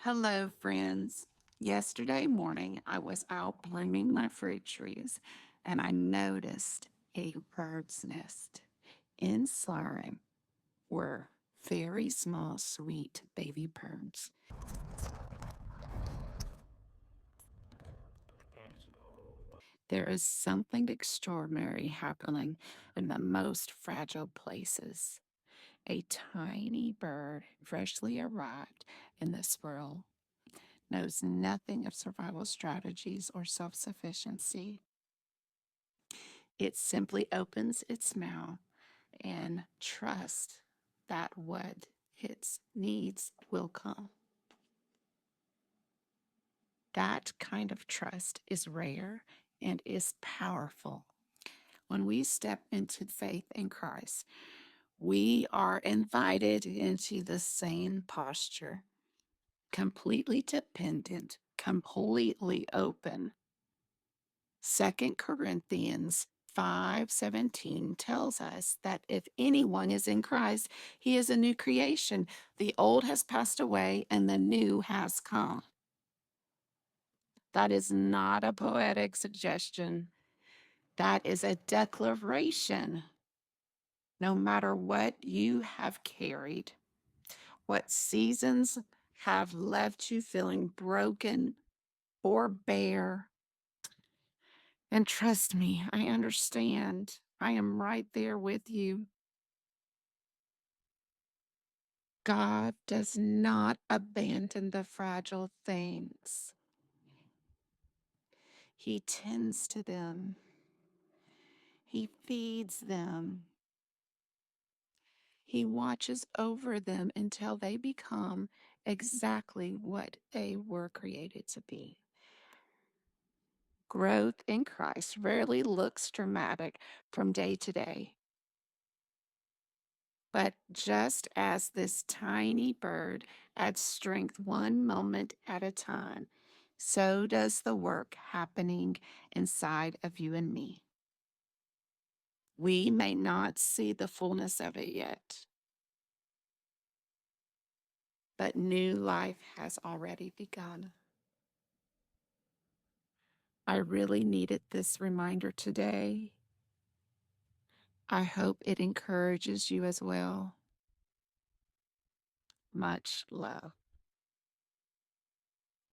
Hello, friends. Yesterday morning, I was out pruning my fruit trees and I noticed a bird's nest. Inside were very small, sweet baby birds. There is something extraordinary happening in the most fragile places. A tiny bird, freshly arrived in this world, knows nothing of survival strategies or self sufficiency. It simply opens its mouth and trusts that what it needs will come. That kind of trust is rare and is powerful. When we step into faith in Christ, we are invited into the same posture, completely dependent, completely open. 2 Corinthians 5:17 tells us that if anyone is in Christ, he is a new creation. The old has passed away and the new has come. That is not a poetic suggestion. That is a declaration. No matter what you have carried, what seasons have left you feeling broken or bare, and trust me, I understand. I am right there with you. God does not abandon the fragile things. He tends to them. He feeds them. He watches over them until they become exactly what they were created to be. Growth in Christ rarely looks dramatic from day to day. But just as this tiny bird adds strength one moment at a time, so does the work happening inside of you and me. We may not see the fullness of it yet, but new life has already begun. I really needed this reminder today. I hope it encourages you as well. Much love.